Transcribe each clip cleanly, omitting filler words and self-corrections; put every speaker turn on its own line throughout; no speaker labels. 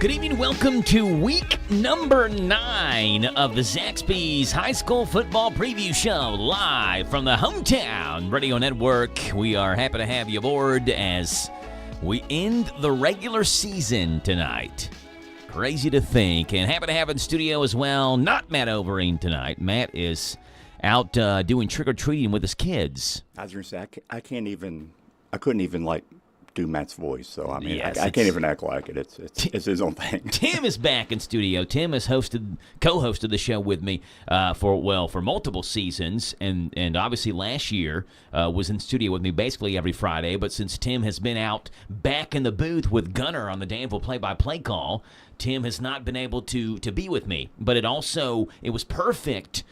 Good evening. Welcome to week number 9 of the Zaxby's High School Football Preview Show, live from the Hometown Radio Network. We are happy to have you aboard as we end the regular season tonight. Crazy to think. And happy to have in studio as well, not Matt Overeem tonight. Matt is out doing trick-or-treating with his kids.
I was going to say, I couldn't even do Matt's voice, so I mean,
yes,
I can't even act like it. It's his own thing.
Tim is back in studio. Tim has co-hosted the show with me for multiple seasons, and obviously last year was in studio with me basically every Friday. But since Tim has been out back in the booth with Gunner on the Danville play-by-play call, Tim has not been able to be with me. But it was perfect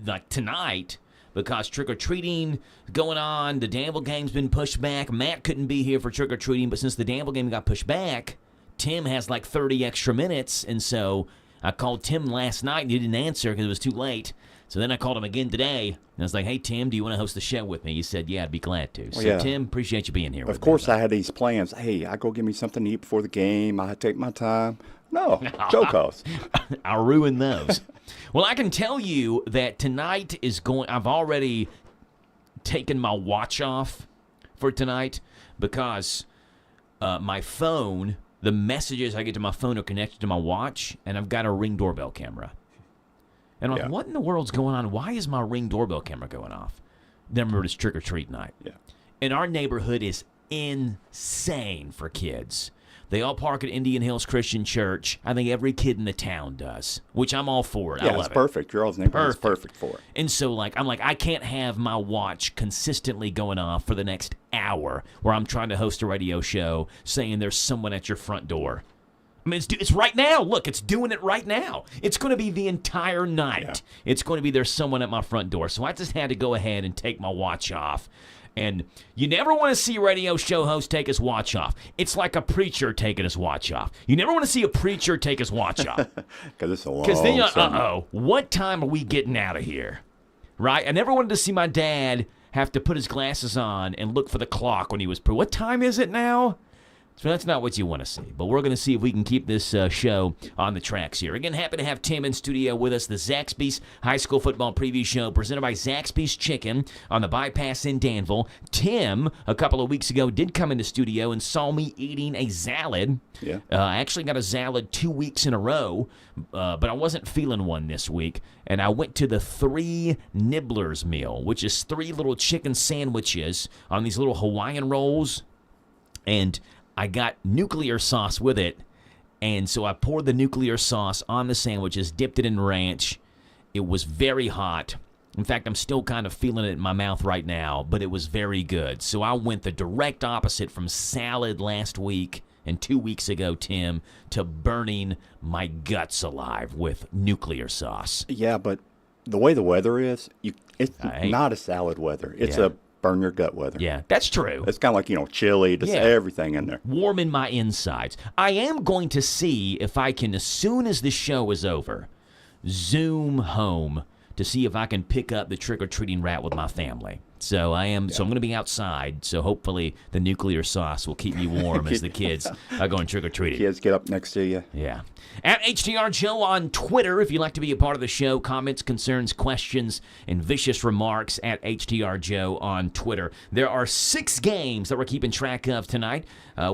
like tonight, because trick-or-treating going on, the Danville game's been pushed back. Matt couldn't be here for trick-or-treating, but since the Danville game got pushed back, Tim has like 30 extra minutes, and so I called Tim last night, and he didn't answer because it was too late. So then I called him again today, and I was like, hey, Tim, do you want to host the show with me? He said, yeah, I'd be glad to. So, yeah. Tim, appreciate you being here with me.
Of course, I had these plans. Hey, I go get me something to eat before the game. I take my time. No, Joe calls.
I'll ruin those. Well, I can tell you that tonight is going – I've already taken my watch off for tonight because my phone, the messages I get to my phone are connected to my watch, and I've got a Ring doorbell camera. And I'm like, what in the world's going on? Why is my Ring doorbell camera going off? Then remember, it's trick-or-treat night.
Yeah.
And our neighborhood is insane for kids. They all park at Indian Hills Christian Church. I think every kid in the town does, which I'm all for it.
Yeah,
I love
it's perfect. Your all's neighborhood is perfect for it.
And so, I'm like, I can't have my watch consistently going off for the next hour where I'm trying to host a radio show saying there's someone at your front door. I mean, it's right now. Look, it's doing it right now. It's going to be the entire night. Yeah. It's going to be there's someone at my front door. So I just had to go ahead and take my watch off. And you never want to see a radio show host take his watch off. It's like a preacher taking his watch off. You never want to see a preacher take his watch off.
Because it's a long
Because then you're like, what time are we getting out of here? Right? I never wanted to see my dad have to put his glasses on and look for the clock when he was what time is it now? So that's not what you want to see. But we're going to see if we can keep this show on the tracks here. Again, happy to have Tim in studio with us. The Zaxby's High School Football Preview Show presented by Zaxby's Chicken on the Bypass in Danville. Tim, a couple of weeks ago, did come into studio and saw me eating a salad.
Yeah.
I actually got a salad 2 weeks in a row, but I wasn't feeling one this week. And I went to the 3 Nibblers meal, which is 3 little chicken sandwiches on these little Hawaiian rolls. And I got nuclear sauce with it, and so I poured the nuclear sauce on the sandwiches, dipped it in ranch. It was very hot. In fact, I'm still kind of feeling it in my mouth right now, but it was very good. So I went the direct opposite from salad last week and 2 weeks ago, Tim, to burning my guts alive with nuclear sauce.
Yeah, but the way the weather is, it's not a salad weather. It's a burn your gut weather.
Yeah, that's true.
It's kind of like, chili, just everything in there.
Warm in my insides. I am going to see if I can, as soon as the show is over, Zoom home to see if I can pick up the trick-or-treating route with my family. So I am. Yeah. So I'm going to be outside. So hopefully the nuclear sauce will keep me warm as the kids are going trick-or-treating.
Kids get up next to you.
Yeah. At HTR Joe on Twitter, if you'd like to be a part of the show, comments, concerns, questions, and vicious remarks at HTR Joe on Twitter. There are 6 games that we're keeping track of tonight.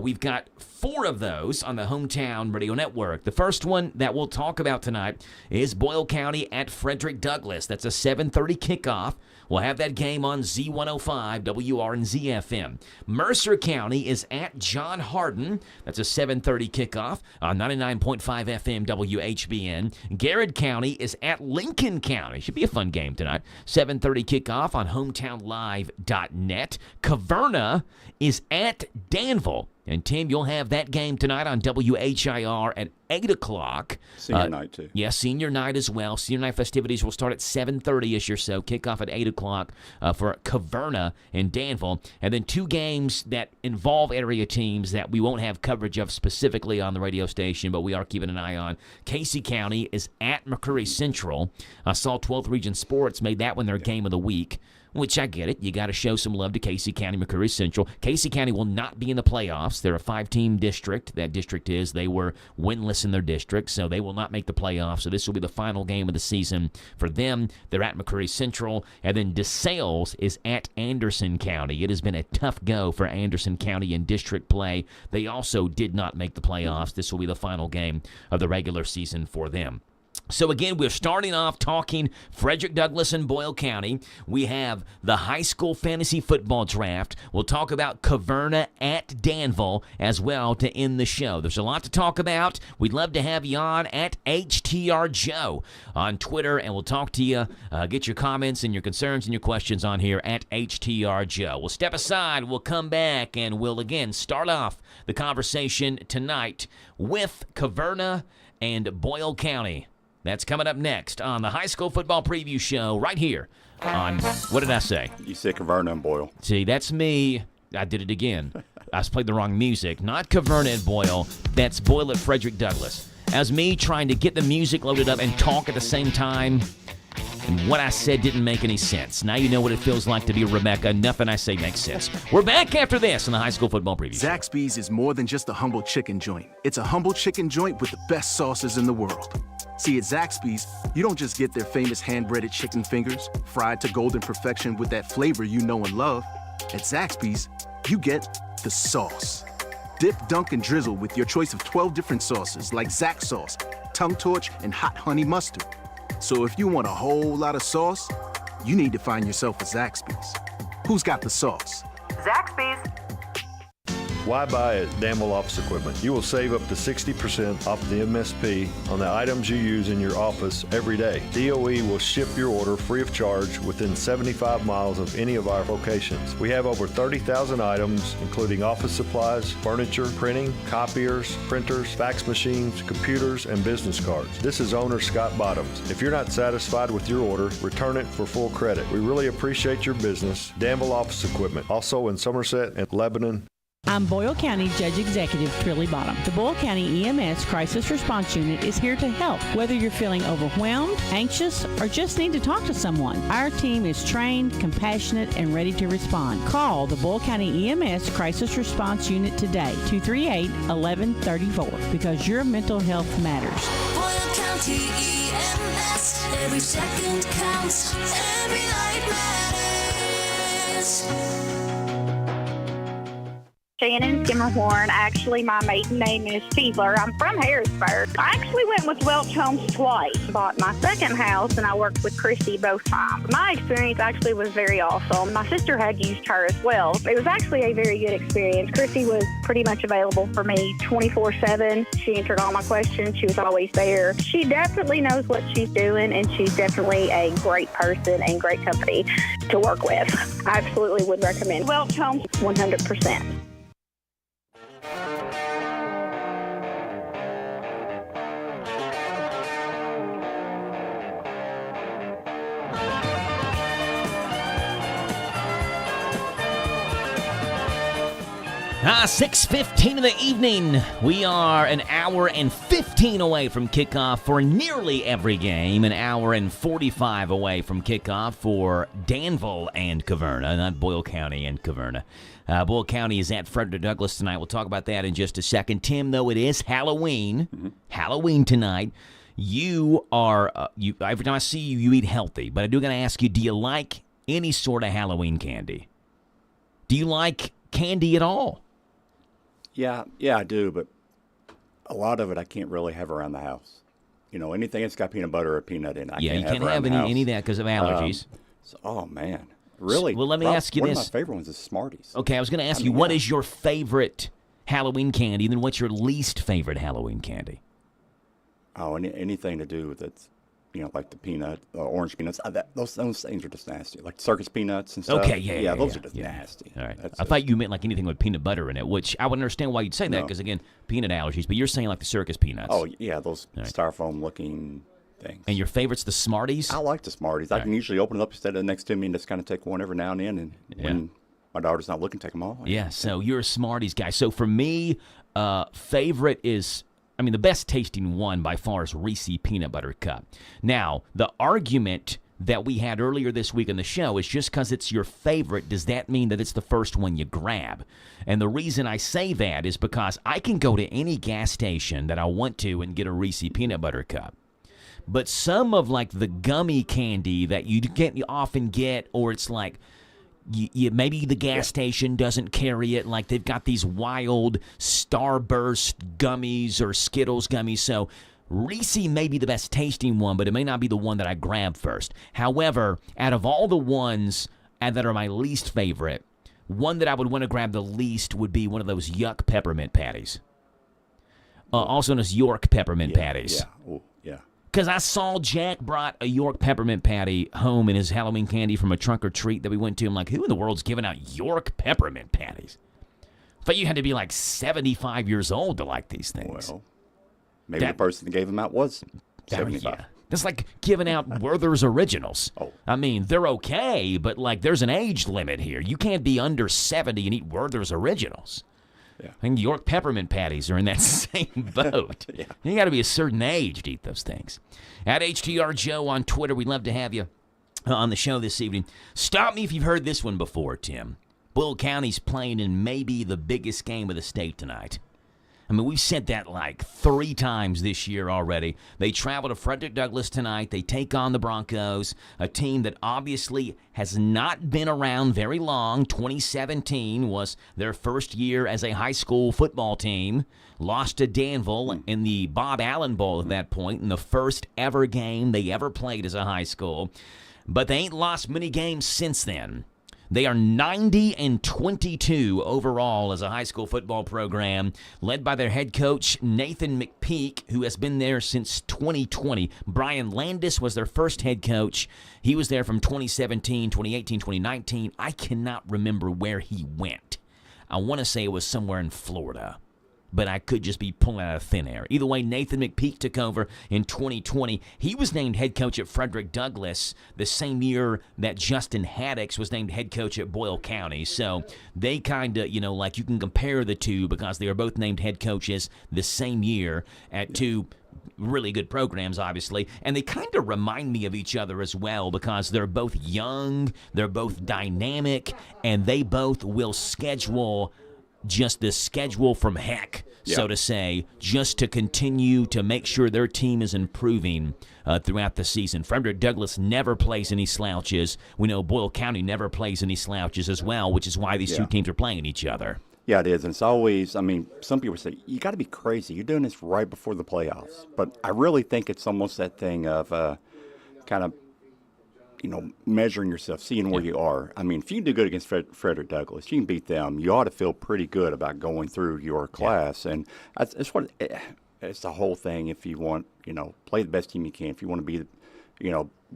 We've got 4 of those on the Hometown Radio Network. The first one that we'll talk about tonight is Boyle County at Frederick Douglass. That's a 7:30 kickoff. We'll have that game on Z105, WR and ZFM. Mercer County is at John Hardin. That's a 7:30 kickoff on 99.5 FM WHBN. Garrett County is at Lincoln County. Should be a fun game tonight. 7:30 kickoff on hometownlive.net. Caverna is at Danville. And, Tim, you'll have that game tonight on WHIR at 8 o'clock.
Senior night, too.
Yeah, senior night as well. Senior night festivities will start at 7:30-ish or so. Kickoff at 8 o'clock for Caverna and Danville. And then 2 games that involve area teams that we won't have coverage of specifically on the radio station, but we are keeping an eye on. Casey County is at McCreary Central. I saw 12th Region Sports made that one their game of the week. which I get it. You got to show some love to Casey County, McCreary Central. Casey County will not be in the playoffs. They're a 5-team district. That district is. They were winless in their district, so they will not make the playoffs. So this will be the final game of the season for them. They're at McCreary Central. And then DeSales is at Anderson County. It has been a tough go for Anderson County in district play. They also did not make the playoffs. This will be the final game of the regular season for them. So again, we're starting off talking Frederick Douglass and Boyle County. We have the high school fantasy football draft. We'll talk about Caverna at Danville as well to end the show. There's a lot to talk about. We'd love to have you on at HTR Joe on Twitter, and we'll talk to you. Get your comments and your concerns and your questions on here at HTR Joe. We'll step aside. We'll come back, and we'll again start off the conversation tonight with Caverna and Boyle County. That's coming up next on the High School Football Preview Show right here on, what did I say?
You said Caverna and Boyle.
See, that's me. I did it again. I played the wrong music. Not Caverna and Boyle. That's Boyle at Frederick Douglass. As me trying to get the music loaded up and talk at the same time, and what I said didn't make any sense. Now you know what it feels like to be Rebecca. Nothing I say makes sense. We're back after this on the High School Football Preview.
Zaxby's is more than just a humble chicken joint. It's a humble chicken joint with the best sauces in the world. See, at Zaxby's, you don't just get their famous hand-breaded chicken fingers, fried to golden perfection with that flavor you know and love. At Zaxby's, you get the sauce. Dip, dunk, and drizzle with your choice of 12 different sauces like Zax sauce, tongue torch, and hot honey mustard. So if you want a whole lot of sauce, you need to find yourself a Zaxby's. Who's got the sauce?
Zaxby's.
Why buy at Danville Office Equipment? You will save up to 60% off the MSP on the items you use in your office every day. DOE will ship your order free of charge within 75 miles of any of our locations. We have over 30,000 items, including office supplies, furniture, printing, copiers, printers, fax machines, computers, and business cards. This is owner Scott Bottoms. If you're not satisfied with your order, return it for full credit. We really appreciate your business. Danville Office Equipment, also in Somerset and Lebanon.
I'm Boyle County Judge Executive Trilly Bottom. The Boyle County EMS Crisis Response Unit is here to help, whether you're feeling overwhelmed, anxious, or just need to talk to someone. Our team is trained, compassionate, and ready to respond. Call the Boyle County EMS Crisis Response Unit today, 238-1134, because your mental health matters.
Boyle County EMS, every second counts, every life matters.
Shannon Skimmerhorn. Actually, my maiden name is Fiedler. I'm from Harrisburg. I actually went with Welch Homes twice. Bought my second house, and I worked with Christy both times. My experience actually was very awesome. My sister had used her as well. It was actually a very good experience. Christy was pretty much available for me 24/7. She answered all my questions. She was always there. She definitely knows what she's doing, and she's definitely a great person and great company to work with. I absolutely would recommend Welch Homes 100%.
Ah, 6:15 in the evening. We are an hour and 15 away from kickoff for nearly every game. An hour and 45 away from kickoff for Danville and Caverna, not Boyle County and Caverna. Boyle County is at Frederick Douglass tonight. We'll talk about that in just a second. Tim, though it is Halloween, Halloween tonight, you are, every time I see you, you eat healthy. But I do got to ask you, do you like any sort of Halloween candy? Do you like candy at all?
Yeah, I do, but a lot of it I can't really have around the house. You know, anything that's got peanut butter or peanut in it,
you can't have any of that because of allergies.
Oh, man. Really?
Well, let me ask you
one
this.
One of my favorite ones is Smarties.
Okay, I was going to ask you, what is your favorite Halloween candy, and then what's your least favorite Halloween candy?
Oh, anything to do with it, you know, like the peanut, orange peanuts. Those things are just nasty. Like circus peanuts and stuff.
Okay, yeah,
those are just nasty.
All right. I thought you meant like anything with peanut butter in it, which I would understand why you'd say that because, again, peanut allergies. But you're saying like the circus peanuts.
Oh, yeah, those styrofoam-looking things.
And your favorite's the Smarties?
I like the Smarties. I can usually open it up instead of next to me and just kind of take one every now and then. And when my daughter's not looking, take them all.
Yeah, so you're a Smarties guy. So for me, favorite is... the best tasting one by far is Reese Peanut Butter Cup. Now, the argument that we had earlier this week in the show is just because it's your favorite, does that mean that it's the first one you grab? And the reason I say that is because I can go to any gas station that I want to and get a Reese peanut butter cup. But some of like the gummy candy that you often get, or it's like maybe the gas station doesn't carry it, like they've got these wild Starburst gummies or Skittles gummies, so Reese may be the best tasting one, but it may not be the one that I grab first. However, out of all the ones that are my least favorite, one that I would want to grab the least would be one of those Yuck peppermint patties. Also known as York peppermint patties.
Yeah. Ooh, yeah.
Because I saw Jack brought a York peppermint patty home in his Halloween candy from a trunk or treat that we went to. I'm like, who in the world's giving out York peppermint patties? I thought you had to be like 75 years old to like these things.
Well, maybe the person that gave them out was 75.
Yeah. That's like giving out Werther's Originals.
Oh.
I mean, they're okay, but like there's an age limit here. You can't be under 70 and eat Werther's Originals.
Yeah.
I think York peppermint patties are in that same boat.
Yeah.
You got to be a certain age to eat those things. At HTR Joe on Twitter, we'd love to have you on the show this evening. Stop me if you've heard this one before, Tim. Boyle County's playing in maybe the biggest game of the state tonight. I mean, we've said that like 3 times this year already. They travel to Frederick Douglass tonight. They take on the Broncos, a team that obviously has not been around very long. 2017 was their first year as a high school football team. Lost to Danville in the Bob Allen Bowl at that point, in the first ever game they ever played as a high school. But they ain't lost many games since then. They are 90-22 overall as a high school football program, led by their head coach, Nathan McPeak, who has been there since 2020. Brian Landis was their first head coach. He was there from 2017, 2018, 2019. I cannot remember where he went. I want to say it was somewhere in Florida, but I could just be pulling out of thin air. Either way, Nathan McPeak took over in 2020. He was named head coach at Frederick Douglass the same year that Justin Haddix was named head coach at Boyle County. So they kind of, like you can compare the two because they are both named head coaches the same year at two really good programs, obviously. And they kind of remind me of each other as well because they're both young, they're both dynamic, and they both will schedule just the schedule from heck, so to say, just to continue to make sure their team is improving throughout the season. Frederick Douglass never plays any slouches. We know Boyle County never plays any slouches as well, which is why these two teams are playing each other.
Yeah, it is. And it's always, some people say, you got to be crazy. You're doing this right before the playoffs. But I really think it's almost that thing of kind of, measuring yourself, seeing where you are. I mean, if you do good against Frederick Douglass, you can beat them. You ought to feel pretty good about going through your class. And it's the whole thing. If you want, play the best team you can. If you want to be,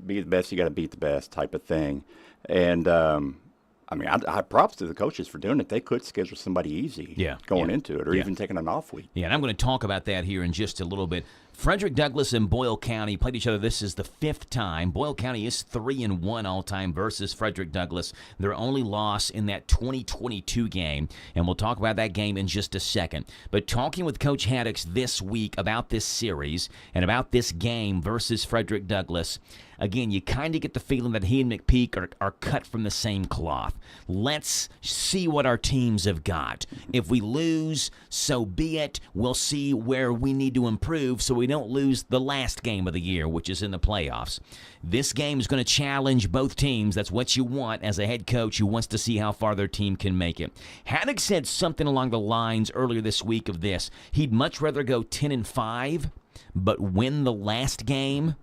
be the best, you got to beat the best type of thing. And, I props to the coaches for doing it. They could schedule somebody easy going into it or even taking an off week.
Yeah, and I'm going to talk about that here in just a little bit. Frederick Douglass and Boyle County played each other. This is the 5th time. Boyle County is 3-1 all-time versus Frederick Douglass. Their only loss in that 2022 game, and we'll talk about that game in just a second. But talking with Coach Haddix this week about this series and about this game versus Frederick Douglass, again, you kind of get the feeling that he and McPeak are cut from the same cloth. Let's see what our teams have got. If we lose, so be it. We'll see where we need to improve so we don't lose the last game of the year, which is in the playoffs. This game is going to challenge both teams. That's what you want as a head coach who wants to see how far their team can make it. Haddock said something along the lines earlier this week of this. He'd much rather go 10-5, but win the last game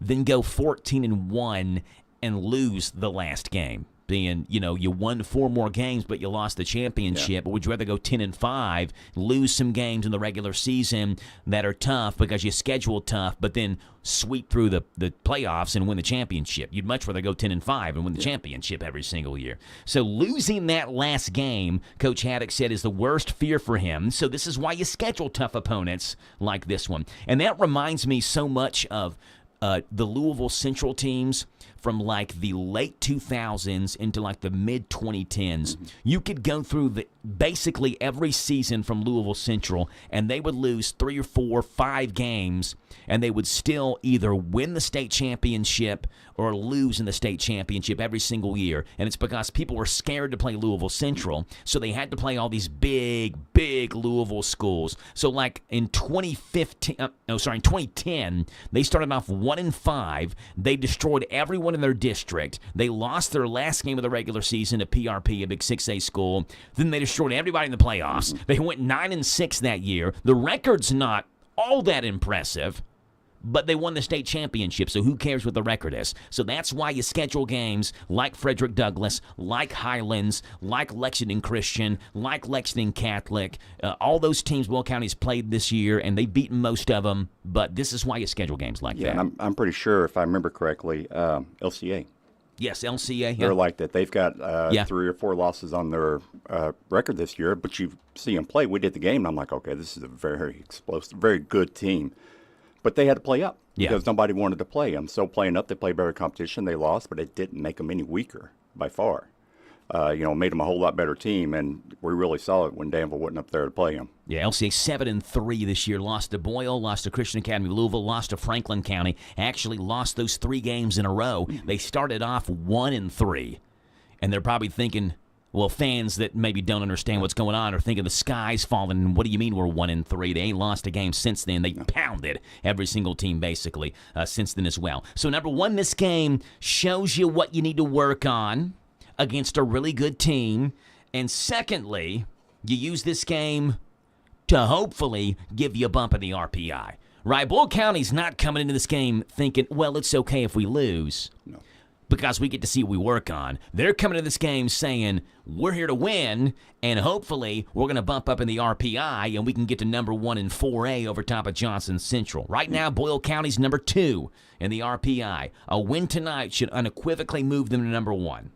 than go 14-1 and lose the last game. Being, you won 4 more games, but you lost the championship. But would you rather go 10-5, lose some games in the regular season that are tough because you scheduled tough, but then sweep through the playoffs and win the championship? You'd much rather go 10-5 and win the championship every single year. So losing that last game, Coach Haddock said, is the worst fear for him. So this is why you schedule tough opponents like this one. And that reminds me so much of the Louisville Central teams from like the late 2000s into like the mid 2010s. You could go through basically every season from Louisville Central, and they would lose 3 or 4, 5 games, and they would still either win the state championship or lose in the state championship every single year. And it's because people were scared to play Louisville Central, so they had to play all these big Louisville schools. So like in 2010, they started off 1-5. They destroyed everyone in their district. They lost their last game of the regular season to PRP, a big 6A school. Then they destroyed everybody in the playoffs. They went 9-6 that year. The record's not all that impressive, but they won the state championship, so who cares what the record is? So that's why you schedule games like Frederick Douglass, like Highlands, like Lexington Christian, like Lexington Catholic. All those teams Will County's played this year, and they've beaten most of them, but this is why you schedule games like that.
And I'm pretty sure, if I remember correctly, LCA.
Yes, LCA.
They're like that. They've got 3 or 4 losses on their record this year, but you see them play. We did the game, and I'm like, okay, this is a very explosive, very good team. But they had to play up because nobody wanted to play them. So playing up, they played better competition. They lost, but it didn't make them any weaker by far. Made them a whole lot better team, and we really saw it when Danville wasn't up there to play them.
Yeah, LCA 7-3 this year. Lost to Boyle, lost to Christian Academy Louisville, lost to Franklin County. Actually lost those 3 games in a row. They started off 1-3, and they're probably thinking, well, fans that maybe don't understand what's going on are thinking the sky's falling. What do you mean we're 1-3? They ain't lost a game since then. They pounded every single team basically since then as well. So number one, this game shows you what you need to work on against a really good team. And secondly, you use this game to hopefully give you a bump in the RPI. Right? Boyle County's not coming into this game thinking, well, it's okay if we lose.
No.
Because we get to see what we work on. They're coming to this game saying, we're here to win, and hopefully we're going to bump up in the RPI, and we can get to number 1 in 4A over top of Johnson Central. Right now, Boyle County's number 2 in the RPI. A win tonight should unequivocally move them to number 1.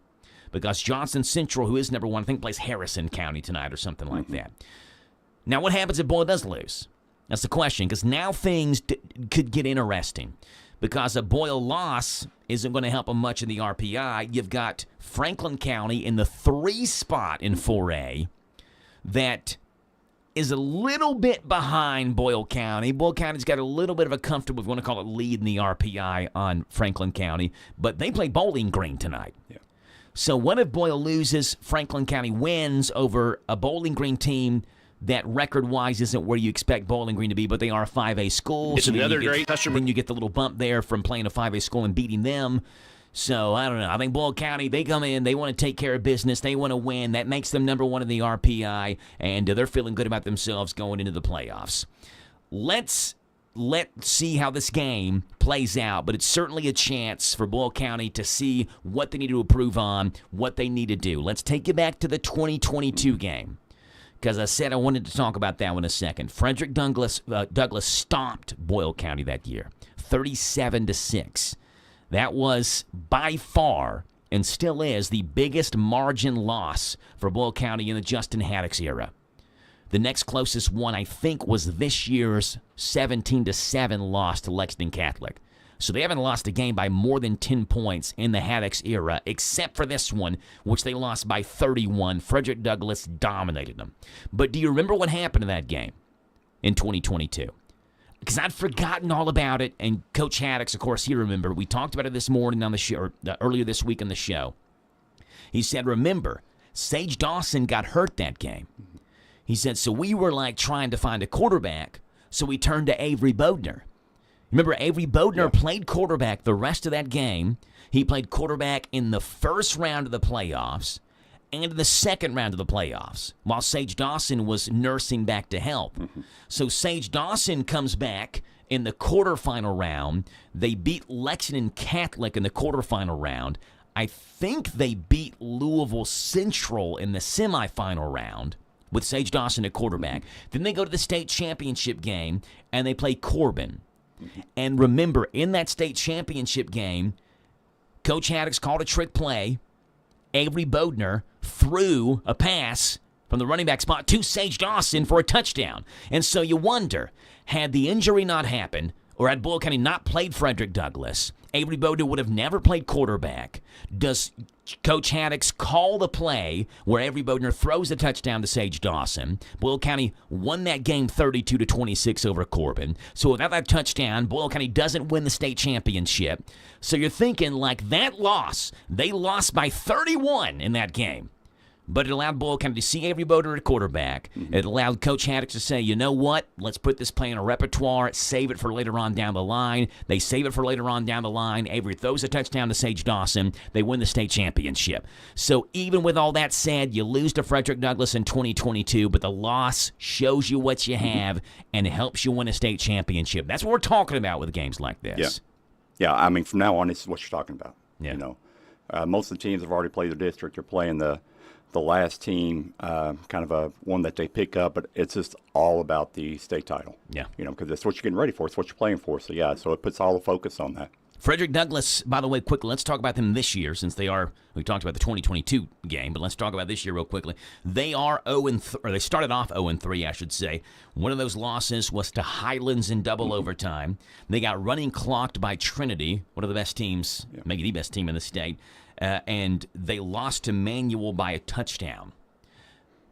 Because Johnson Central, who is number 1, I think plays Harrison County tonight or something like that. Now, what happens if Boyle does lose? That's the question, because now things could get interesting. Because a Boyle loss isn't going to help them much in the RPI. You've got Franklin County in the 3 spot in 4A that is a little bit behind Boyle County. Boyle County's got a little bit of a comfortable, if you want to call it, lead in the RPI on Franklin County. But they play Bowling Green tonight.
Yeah.
So what if Boyle loses, Franklin County wins over a Bowling Green team that record-wise isn't where you expect Bowling Green to be, but they are a 5A school.
It's
so
another great customer.
Then you get the little bump there from playing a 5A school and beating them. So, I don't know. I think Boyle County, they come in, they want to take care of business, they want to win. That makes them number 1 in the RPI, and they're feeling good about themselves going into the playoffs. Let's see how this game plays out, but it's certainly a chance for Boyle County to see what they need to improve on, what they need to do. Let's take you back to the 2022 game. Because I said I wanted to talk about that one in a second. Frederick Douglass stomped Boyle County that year, 37-6. That was by far, and still is, the biggest margin loss for Boyle County in the Justin Haddox era. The next closest one, I think, was this year's 17-7 loss to Lexington Catholic. So they haven't lost a game by more than 10 points in the Haddox era, except for this one, which they lost by 31. Frederick Douglass dominated them. But do you remember what happened in that game in 2022? Because I'd forgotten all about it, and Coach Haddox, of course, he remembered. We talked about it this morning on the show, or earlier this week on the show. He said, remember, Sage Dawson got hurt that game. He said, so we were like trying to find a quarterback, so we turned to Avery Bodner. Remember, Avery Bodner played quarterback the rest of that game. He played quarterback in the first round of the playoffs and in the second round of the playoffs, while Sage Dawson was nursing back to health. So Sage Dawson comes back in the quarterfinal round. They beat Lexington Catholic in the quarterfinal round. I think they beat Louisville Central in the semifinal round with Sage Dawson at quarterback. Then they go to the state championship game, and they play Corbin. And remember, in that state championship game, Coach Haddox called a trick play. Avery Bodner threw a pass from the running back spot to Sage Dawson for a touchdown. And so you wonder, had the injury not happened, or had Boyle County not played Frederick Douglass, Avery Boda would have never played quarterback. Does Coach Haddix call the play where Avery Bodner throws a touchdown to Sage Dawson? Boyle County won that game 32-26 over Corbin. So without that touchdown, Boyle County doesn't win the state championship. So you're thinking, like, that loss, they lost by 31 in that game. But it allowed Boyle County to see Avery Boder at quarterback. It allowed Coach Haddix to say, you know what, let's put this play in a repertoire, save it for later on down the line. They save it for later on down the line. Avery throws a touchdown to Sage Dawson. They win the state championship. So even with all that said, you lose to Frederick Douglass in 2022, but the loss shows you what you have and it helps you win a state championship. That's what we're talking about with games like this.
Yeah, I mean, from now on, this is what you're talking about.
Yeah.
You know, most of the teams have already played their district. You're playing the last team, kind of a one that they pick up, but it's just all about the state title.
Yeah.
You know, because that's what you're getting ready for. It's what you're playing for. So, yeah, so it puts all the focus on that.
Frederick Douglass, by the way, quickly, let's talk about them this year since we talked about the 2022 game, but let's talk about this year real quickly. They are 0-3, or they started off 0-3, I should say. One of those losses was to Highlands in double overtime. They got running clocked by Trinity, one of the best teams, maybe the best team in the state, and they lost to Manual by a touchdown.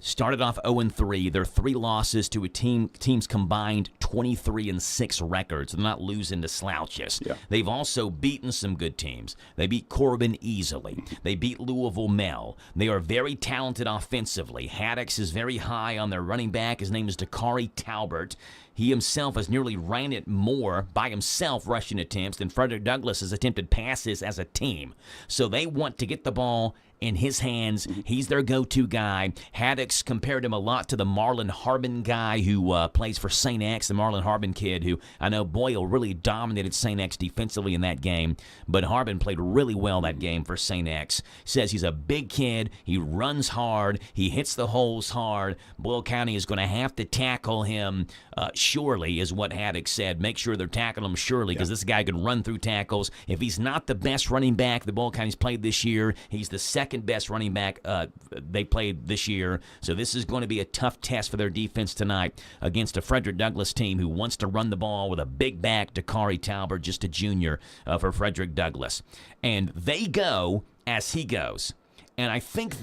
Started off 0-3. Their 3 losses to a team's combined 23-6 records. They're not losing to slouches.
Yeah.
They've also beaten some good teams. They beat Corbin easily. They beat Louisville Mel. They are very talented offensively. Haddix is very high on their running back. His name is Dakari Talbert. He himself has nearly ran it more by himself rushing attempts than Frederick Douglass has attempted passes as a team. So they want to get the ball in his hands. He's their go-to guy. Haddix compared him a lot to the Marlon Harbin guy who plays for St. X, the Marlon Harbin kid who I know Boyle really dominated St. X defensively in that game, but Harbin played really well that game for St. X. Says he's a big kid. He runs hard. He hits the holes hard. Boyle County is going to have to tackle him surely, is what Haddix said. Make sure they're tackling him surely because this guy can run through tackles. If he's not the best running back the Boyle County's played this year, he's the second best running back they played this year. So this is going to be a tough test for their defense tonight against a Frederick Douglass team who wants to run the ball with a big back, Dakari Talbert, just a junior for Frederick Douglass. And they go as he goes. And I think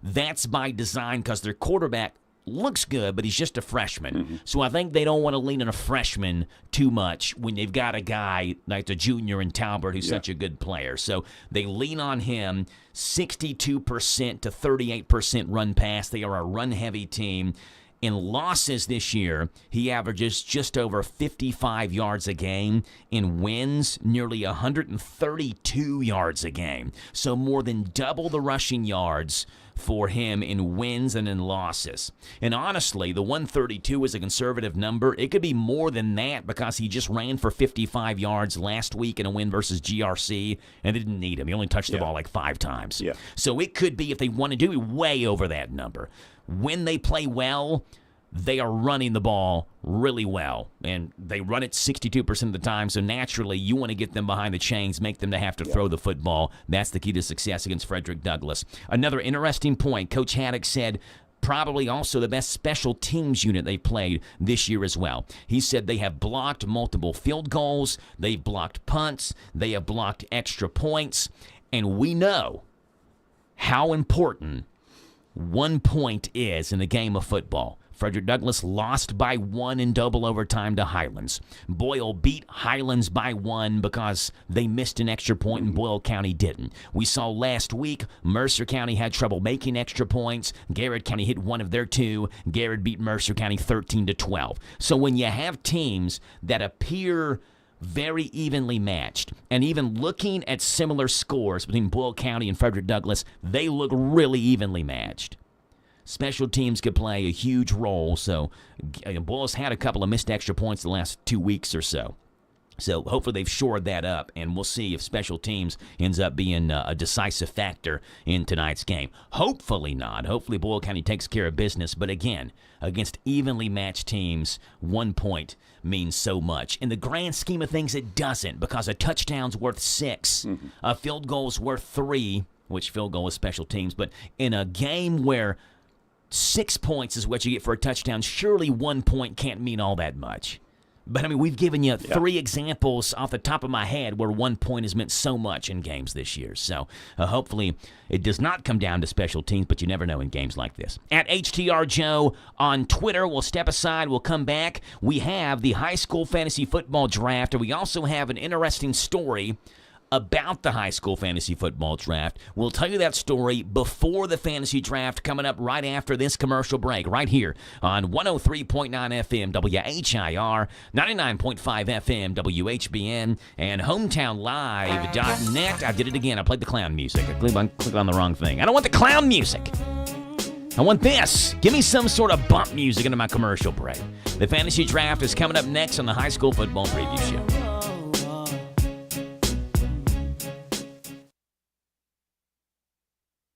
that's by design because their quarterback looks good, but he's just a freshman. So I think they don't want to lean on a freshman too much when they've got a guy like the junior in Talbert who's such a good player. So they lean on him 62% to 38% run pass. They are a run-heavy team. In losses this year, he averages just over 55 yards a game. In wins, nearly 132 yards a game. So more than double the rushing yards for him in wins and in losses. And honestly, the 132 is a conservative number. It could be more than that because he just ran for 55 yards last week in a win versus GRC, and they didn't need him. He only touched the ball like 5 times.
Yeah.
So it could be, if they want to do it, way over that number. When they play well, they are running the ball really well, and they run it 62% of the time, so naturally you want to get them behind the chains, make them to have to throw the football. That's the key to success against Frederick Douglass. Another interesting point, Coach Haddix said probably also the best special teams unit they played this year as well. He said they have blocked multiple field goals, they've blocked punts, they have blocked extra points, and we know how important 1 point is in a game of football. Frederick Douglass lost by 1 in double overtime to Highlands. Boyle beat Highlands by 1 because they missed an extra point and Boyle County didn't. We saw last week Mercer County had trouble making extra points. Garrett County hit one of their 2. Garrett beat Mercer County 13-12. So when you have teams that appear very evenly matched, and even looking at similar scores between Boyle County and Frederick Douglass, they look really evenly matched. Special teams could play a huge role, so Boyle's had a couple of missed extra points the last 2 weeks or so. So hopefully they've shored that up, and we'll see if special teams ends up being a decisive factor in tonight's game. Hopefully not. Hopefully Boyle County takes care of business, but again, against evenly matched teams, 1 point means so much. In the grand scheme of things, it doesn't, because a touchdown's worth 6, a field goal's worth 3, which field goal is special teams, but in a game where 6 points is what you get for a touchdown, surely 1 point can't mean all that much. But, I mean, we've given you 3 examples off the top of my head where 1 point has meant so much in games this year. So, hopefully it does not come down to special teams, but you never know in games like this. At HTR Joe on Twitter, we'll step aside. We'll come back. We have the high school fantasy football draft, and we also have an interesting story about the high school fantasy football draft. We'll tell you that story before the fantasy draft, coming up right after this commercial break, right here on 103.9 FM WHIR, 99.5 FM WHBN, and HometownLive.net. I did it again. I played the clown music. I clicked on the wrong thing. I don't want the clown music. I want this. Give me some sort of bump music into my commercial break. The fantasy draft is coming up next on the High School Football Preview Show.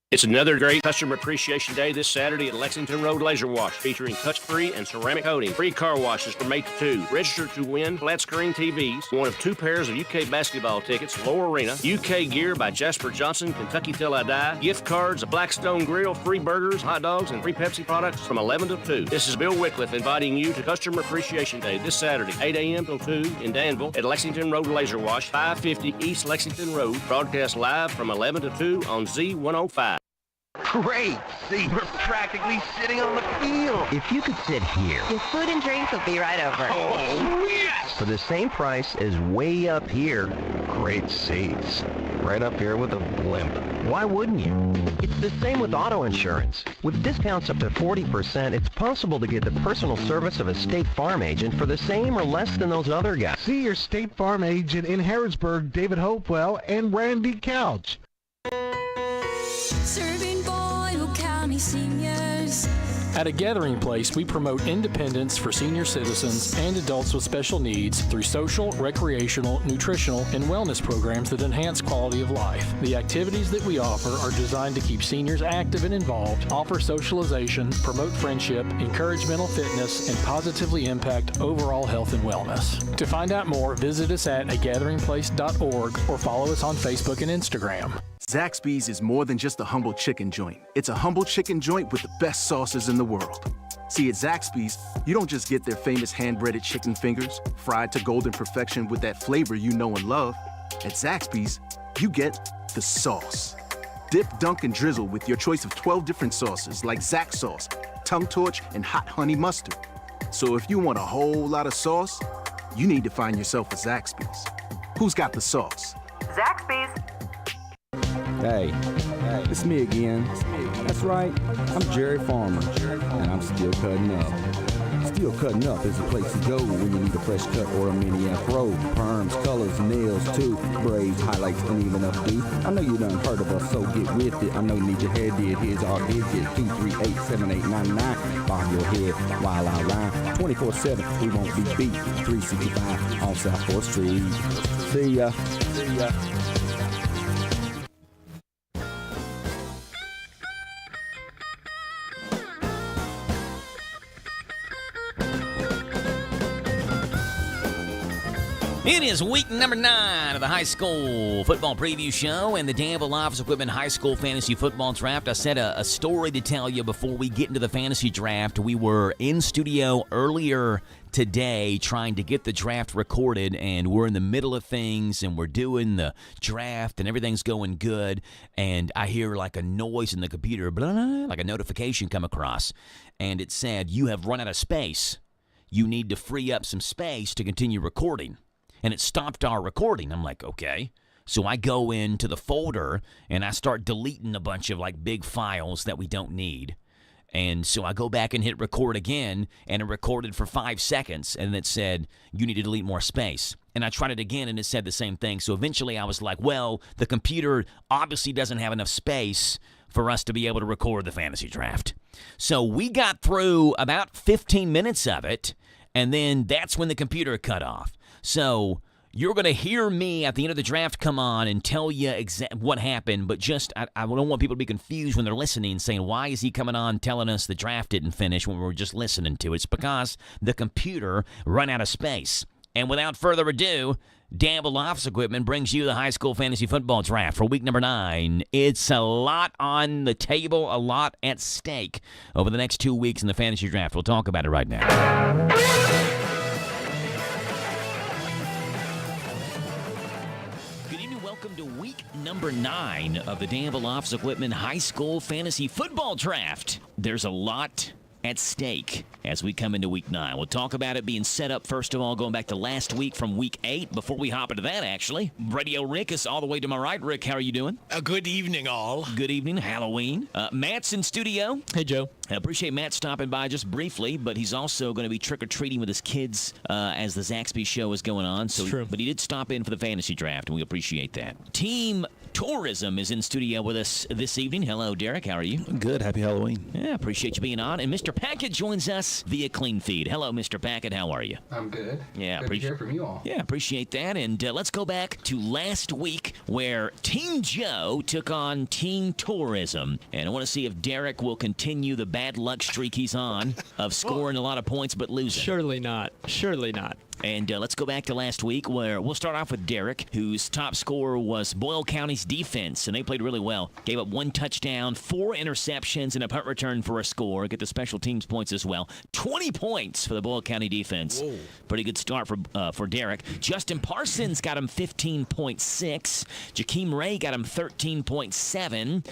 It's another great Customer Appreciation Day this Saturday at Lexington Road Laser Wash, featuring touch-free and ceramic coating. Free car washes from 8 to 2. Register to win flat-screen TVs, one of 2 pairs of UK basketball tickets, Lower Arena, UK gear by Jasper Johnson, Kentucky Till I Die, gift cards, a Blackstone Grill, free burgers, hot dogs, and free Pepsi products from 11 to 2. This is Bill Wycliffe inviting you to Customer Appreciation Day this Saturday, 8 a.m. till 2 in Danville at Lexington Road Laser Wash, 550 East Lexington Road. Broadcast live from 11 to 2 on Z105.
Great! See, we're practically sitting on the field. If you could sit here.
Your food and drinks will be right over.
Oh, yes! For the same price as way up here. Great seats. Right up here with a blimp. Why wouldn't you? It's the same with auto insurance. With discounts up to 40%, it's possible to get the personal service of a State Farm agent for the same or less than those other guys.
See your State Farm agent in Harrisburg, David Hopewell, and Randy Couch.
Serving Boyle County seniors.
At A Gathering Place, we promote independence for senior citizens and adults with special needs through social, recreational, nutritional, and wellness programs that enhance quality of life. The activities that we offer are designed to keep seniors active and involved, offer socialization, promote friendship, encourage mental fitness, and positively impact overall health and wellness. To find out more, visit us at agatheringplace.org or follow us on Facebook and Instagram.
Zaxby's is more than just a humble chicken joint. It's a humble chicken joint with the best sauces in the world. See, at Zaxby's, you don't just get their famous hand-breaded chicken fingers, fried to golden perfection with that flavor you know and love. At Zaxby's, you get the sauce. Dip, dunk, and drizzle with your choice of 12 different sauces like Zax sauce, tongue torch, and hot honey mustard. So if you want a whole lot of sauce, you need to find yourself a Zaxby's. Who's got the sauce?
Zaxby's.
Hey, it's me again. That's right, I'm Jerry Farmer, and I'm still cutting up. Still Cutting Up is the place to go when you need a fresh cut or a mini afro. Perms, colors, nails too, braids, highlights, and even updo. I know you done heard of us, so get with it. I know you need your hair did. Here's our digit, 238-7899. Bob your head while I rhyme. 24/7, we won't be beat. 365 on South 4th Street. See ya. See ya.
It is week number 9 of the High School Football Preview Show and the Danville Office Equipment High School Fantasy Football Draft. I said a story to tell you before we get into the fantasy draft. We were in studio earlier today trying to get the draft recorded, and we're in the middle of things, and we're doing the draft, and everything's going good, and I hear like a noise in the computer, blah, blah, blah, like a notification come across, and it said, "You have run out of space. You need to free up some space to continue recording." And it stopped our recording. I'm like, okay. So I go into the folder and I start deleting a bunch of like big files that we don't need. And so I go back and hit record again, and it recorded for 5 seconds, and it said, you need to delete more space. And I tried it again, and it said the same thing. So eventually I was like, well, the computer obviously doesn't have enough space for us to be able to record the fantasy draft. So we got through about 15 minutes of it, and then that's when the computer cut off. So you're going to hear me at the end of the draft come on and tell you what happened, but just I don't want people to be confused when they're listening, saying, why is he coming on telling us the draft didn't finish when we were just listening to it? It's because the computer ran out of space. And without further ado, Danville Office Equipment brings you the High School Fantasy Football Draft for week number 9. It's a lot on the table, a lot at stake over the next 2 weeks in the fantasy draft. We'll talk about it right now. number 9 of the Danville Office Equipment High School Fantasy Football Draft. There's a lot at stake as we come into week 9. We'll talk about it being set up, first of all, going back to last week from week 8. Before we hop into that, actually, Radio Rick is all the way to my right. Rick, how are you doing?
Good evening, all.
Good evening. Halloween. Matt's in studio.
Hey, Joe.
I appreciate Matt stopping by just briefly, but he's also going to be trick-or-treating with his kids as the Zaxby show is going on. So,
true.
But he did stop in for the fantasy draft, and we appreciate that. Team Tourism is in studio with us this evening. Hello, Derek. How are you?
Good. Happy Halloween.
Yeah, appreciate you being on. And Mr. Packett joins us via Clean Feed. Hello, Mr. Packett. How are you?
I'm good.
Yeah,
good to hear from you all.
Yeah, appreciate that. And let's go back to last week where Team Joe took on Team Tourism. And I want to see if Derek will continue the bad luck streak he's on of scoring a lot of points but losing.
Surely not. Surely not.
And let's go back to last week where we'll start off with Derek, whose top scorer was Boyle County's defense, and they played really well. Gave up 1 touchdown, 4 interceptions, and a punt return for a score. Get the special teams points as well. 20 points for the Boyle County defense.
Whoa.
Pretty good start for Derek. Justin Parsons got him 15.6. Jakeem Ray got him 13.7.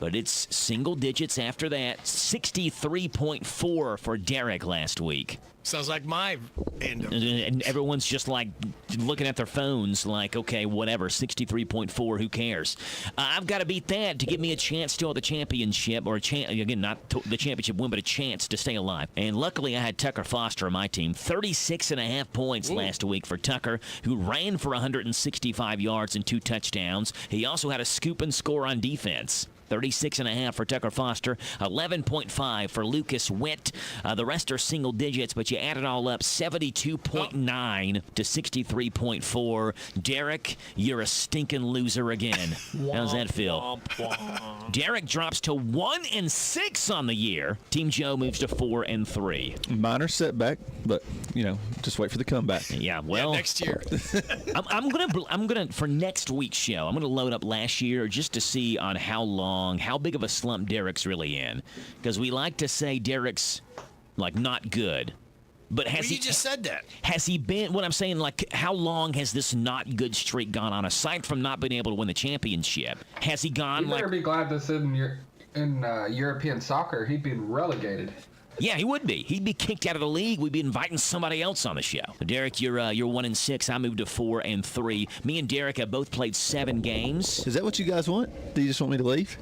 But it's single digits after that. 63.4 for Derek last week.
Sounds like my end of
And everyone's just like looking at their phones like, okay, whatever, 63.4, who cares? I've got to beat that to give me a chance to the championship, or again, not the championship win, but a chance to stay alive. And luckily, I had Tucker Foster on my team. 36.5 points last week for Tucker, who ran for 165 yards and 2 touchdowns. He also had a scoop and score on defense. 36.5 for Tucker Foster, 11.5 for Lucas Witt. The rest are single digits, but you add it all up, 72.9 to 63.4. Derek, you're a stinking loser again. How's that feel? Derek drops to 1-6 on the year. Team Joe moves to 4-3.
Minor setback, but just wait for the comeback.
Yeah, well,
next year.
I'm gonna for next week's show, I'm gonna load up last year just to see on how big of a slump Derek's really in, because we like to say Derek's like not good. But
you just said that.
Has he been, what I'm saying, like, how long has this not good streak gone on, aside from not being able to win the championship? Has he gone
You better be glad this isn't in European soccer. He'd be relegated.
Yeah, he would be. He'd be kicked out of the league. We'd be inviting somebody else on the show. Derek, you're 1-6. I moved to 4-3. Me and Derek have both played 7 games.
Is that what you guys want? Do you just want me to leave?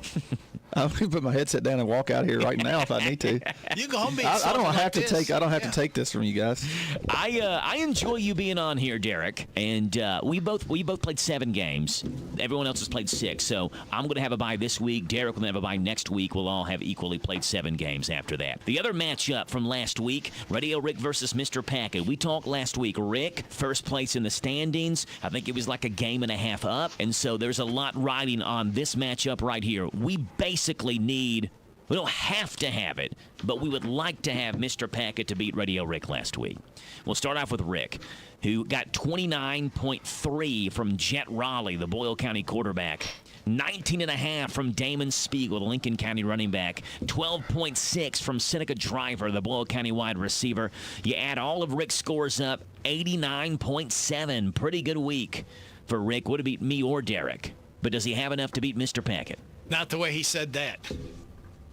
I'm gonna put my headset down and walk out here right now if I need to.
You go home.
I don't have to take. I don't have to take this from you guys.
I enjoy you being on here, Derek. And we both played 7 games. Everyone else has played 6. So I'm going to have a bye this week. Derek will have a bye next week. We'll all have equally played 7 games after that. The other matchup from last week: Radio Rick versus Mr. Packett. We talked last week. Rick, first place in the standings. I think it was like a game and a half up. And so there's a lot riding on this matchup right here. We basically we don't have to have it, but we would like to have Mr. Packett to beat Radio Rick last week. We'll start off with Rick, who got 29.3 from Jet Raleigh, the Boyle County quarterback. 19.5 from Damon Spiegel, the Lincoln County running back. 12.6 from Seneca Driver, the Boyle County wide receiver. You add all of Rick's scores up, 89.7. Pretty good week for Rick. Would have beat me or Derek. But does he have enough to beat Mr. Packett?
Not the way he said that.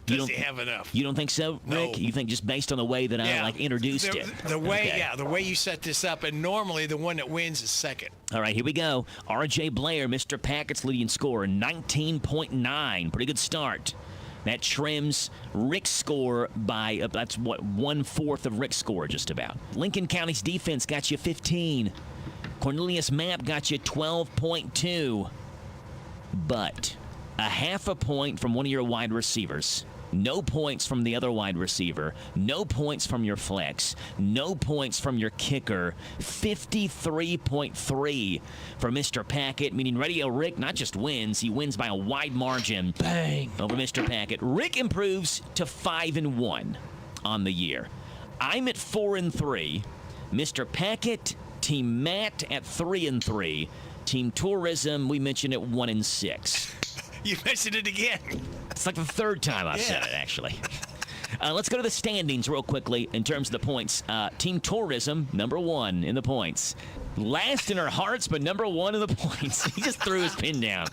Does he have enough?
You don't think so, Rick?
No.
You think just based on the way that I introduced it?
The way,
Okay.
the way you set this up, and normally the one that wins is second.
All right, here we go. R.J. Blair, Mr. Packett's leading scorer, 19.9. Pretty good start. That trims Rick's score by, that's what, 1/4 of Rick's score just about. Lincoln County's defense got you 15. Cornelius Mapp got you 12.2. But a 0.5 point from one of your wide receivers. No points from the other wide receiver. No points from your flex. No points from your kicker. 53.3 for Mr. Packett, meaning Radio Rick not just wins, he wins by a wide margin. Bang! Over Mr. Packett. Rick improves to 5-1 on the year. I'm at 4-3. Mr. Packett, Team Matt at 3-3. Team Tourism, we mentioned at 1-6.
You mentioned it again.
It's like the 3rd time I've said it, actually. Let's go to the standings real quickly in terms of the points. Team Tourism, number 1 in the points. Last in our hearts, but number 1 in the points. He just threw his pin down.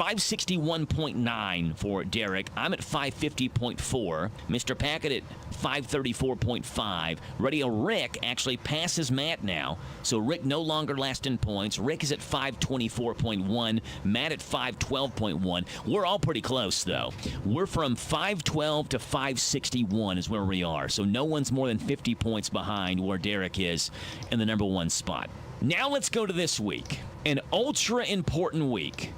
561.9 for Derek. I'm at 550.4. Mr. Packett at 534.5. Radio Rick actually passes Matt now. So Rick no longer last in points. Rick is at 524.1. Matt at 512.1. We're all pretty close, though. We're from 512 to 561 is where we are. So no one's more than 50 points behind where Derek is in the number one spot. Now let's go to this week. An ultra-important week.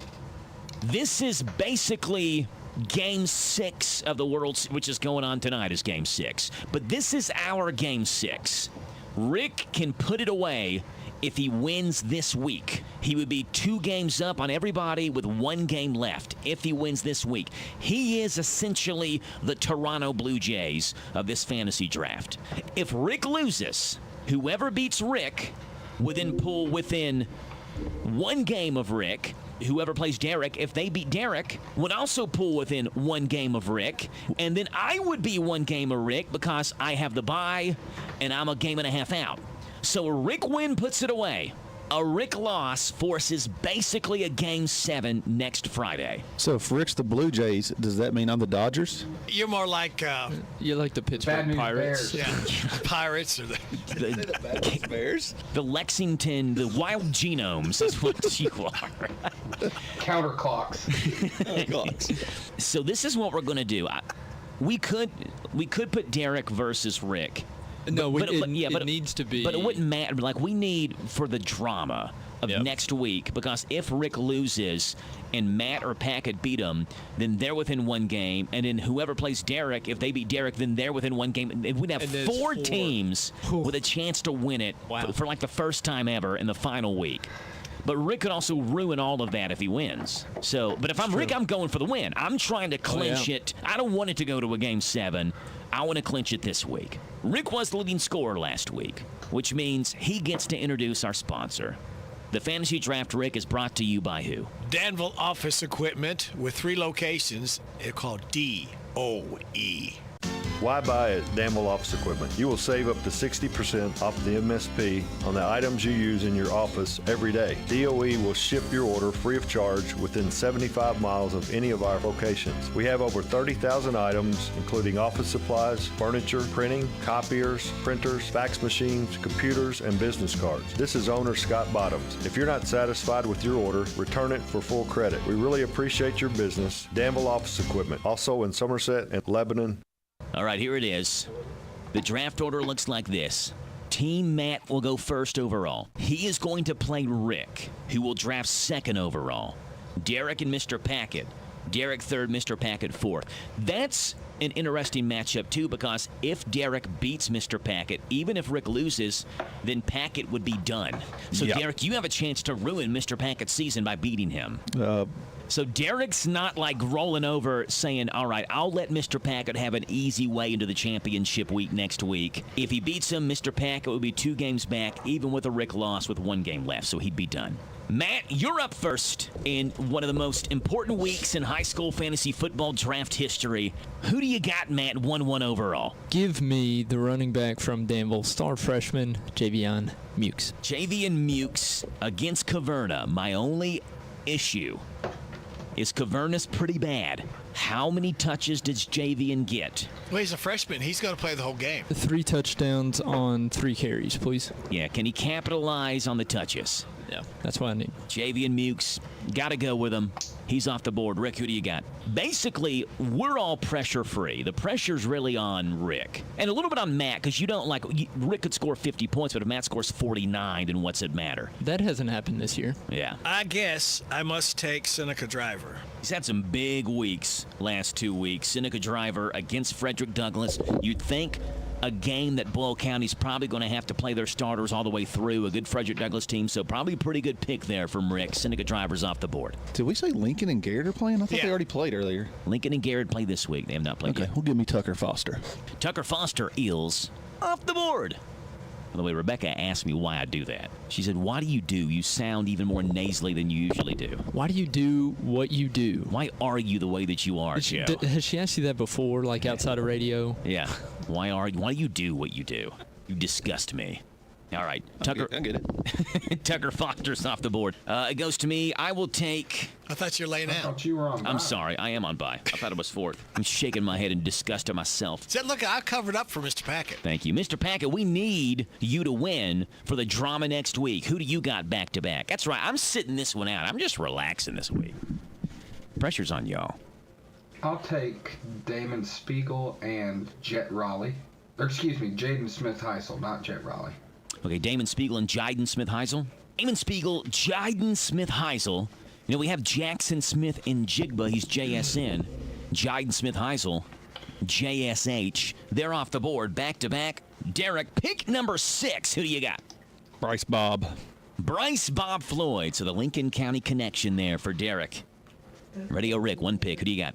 This is basically Game 6 of the World, which is going on tonight is Game 6. But this is our Game 6. Rick can put it away if he wins this week. He would be 2 games up on everybody with 1 game left if he wins this week. He is essentially the Toronto Blue Jays of this fantasy draft. If Rick loses, whoever beats Rick would then pull within 1 game of Rick. Whoever plays Derek, if they beat Derek, would also pull within 1 game of Rick. And then I would be 1 game of Rick because I have the bye and I'm a game and a half out. So a Rick win puts it away. A Rick loss forces basically a Game 7 next Friday.
So if Rick's the Blue Jays, does that mean I'm the Dodgers?
You're more like
you're like the Pittsburgh Pirates.
Yeah, Pirates or
the Bears.
The Lexington, the Wild Genomes is what you are.
Counterclocks.
So this is what we're going to do. We could put Derek versus Rick.
No, it needs to be.
But it wouldn't matter. Like, we need for the drama of next week, because if Rick loses and Matt or Packett beat him, then they're within 1 game. And then whoever plays Derek, if they beat Derek, then they're within 1 game. And we'd have 4 teams with a chance to win it for like the first time ever in the final week. But Rick could also ruin all of that if he wins. So, but if I'm Rick, I'm going for the win. I'm trying to clinch it. I don't want it to go to a Game 7. I want to clinch it this week. Rick was the leading scorer last week, which means he gets to introduce our sponsor. The Fantasy Draft Rick is brought to you by who?
Danville Office Equipment with 3 locations. It's called DOE.
Why buy at Danville Office Equipment? You will save up to 60% off the MSP on the items you use in your office every day. DOE will ship your order free of charge within 75 miles of any of our locations. We have over 30,000 items, including office supplies, furniture, printing, copiers, printers, fax machines, computers, and business cards. This is owner Scott Bottoms. If you're not satisfied with your order, return it for full credit. We really appreciate your business. Danville Office Equipment, also in Somerset and Lebanon.
All right, here it is. The draft order looks like this. Team Matt will go first overall. He is going to play Rick, who will draft second overall. Derek and Mr. Packett. Derek third, Mr. Packett fourth. That's an interesting matchup, too, because if Derek beats Mr. Packett, even if Rick loses, then Packett would be done. So, Derek, you have a chance to ruin Mr. Packett's season by beating him. So Derek's not like rolling over saying, all right, I'll let Mr. Packett have an easy way into the championship week next week. If he beats him, Mr. Packett would be 2 games back, even with a Rick loss with 1 game left, so he'd be done. Matt, you're up first in one of the most important weeks in high school fantasy football draft history. Who do you got, Matt, 1-1 overall?
Give me the running back from Danville, star freshman, Javion Mukes.
Javion Mukes against Caverna. My only issue is Caverna's pretty bad. How many touches does Javion get?
Well, he's a freshman. He's going to play the whole game.
3 touchdowns on 3 carries, please.
Yeah, can he capitalize on the touches?
Yeah, that's what I need.
Javion Mukes, got to go with him. He's off the board. Rick, who do you got? Basically, we're all pressure-free. The pressure's really on Rick. And a little bit on Matt, because you don't like... Rick could score 50 points, but if Matt scores 49, then what's it matter?
That hasn't happened this year.
Yeah.
I guess I must take Seneca Driver.
He's had some big weeks last 2 weeks. Seneca Driver against Frederick Douglass. You'd think a game that Boyle County's probably going to have to play their starters all the way through. A good Frederick Douglass team, so probably a pretty good pick there from Rick. Seneca Driver's off the board.
Did we say Lincoln and Garrett are playing? I thought they already played earlier.
Lincoln and Garrett play this week. They have not played yet.
Okay, well, give me Tucker Foster.
Tucker Foster, Eels, off the board. By the way, Rebecca asked me why I do that. She said, why do? You sound even more nasally than you usually do.
Why do you do what you do?
Why are you the way that you are, Joe?
Has she asked you that before, like outside of radio?
Yeah. Why do you do what you do? You disgust me. All right. Tucker.
I get it.
Tucker Foster's off the board. It goes to me. I will take.
I thought you were laying
I
out.
thought you were on.
I'm sorry. I am on bye. I thought it was fourth. I'm shaking my head in disgust of myself.
Said, look, I covered up for Mr. Packett.
Thank you. Mr. Packett, we need you to win for the drama next week. Who do you got back-to-back? That's right. I'm sitting this one out. I'm just relaxing this week. Pressure's on y'all.
I'll take Damon Spiegel and Jet Raleigh. Or excuse me, Jaden Smith-Heisel, not Jet Raleigh.
Okay, Damon Spiegel and Jaden Smith-Heisel. Damon Spiegel, Jaden Smith-Heisel. You know, we have Jackson Smith in Jigba. He's JSN. Jaden Smith-Heisel, JSH. They're off the board. Back-to-back. Derek, pick number 6. Who do you got?
Bryce Bob.
Bryce Bob Floyd. So the Lincoln County connection there for Derek. Radio Rick, one pick. Who do you got?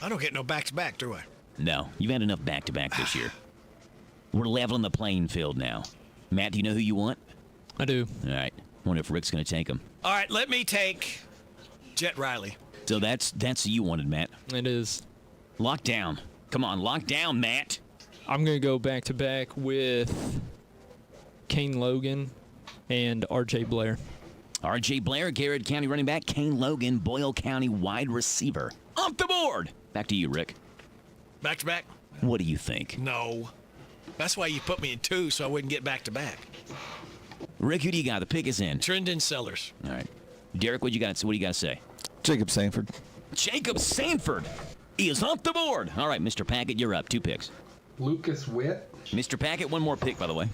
I don't get no back-to-back, do I?
No. You've had enough back-to-back this year. We're leveling the playing field now. Matt, do you know who you want?
I do.
All right. Wonder if Rick's going to take him.
All right, let me take Jet Riley.
So that's who you wanted, Matt.
It is.
Lock down. Come on, lock down, Matt.
I'm going to go back-to-back with Kane Logan and R.J. Blair.
R.J. Blair, Garrett County running back. Kane Logan, Boyle County wide receiver. Off the board. Back to you, Rick.
Back-to-back?
What do you think?
No. That's why you put me in 2 so I wouldn't get back-to-back.
Rick, who do you got? The pick is in.
Trendon Sellers.
All right. Derek, what do you got to say?
Jacob Sanford.
Jacob Sanford is off the board. All right, Mr. Packett, you're up. 2 picks.
Lucas Witt.
Mr. Packett, one more pick, by the way.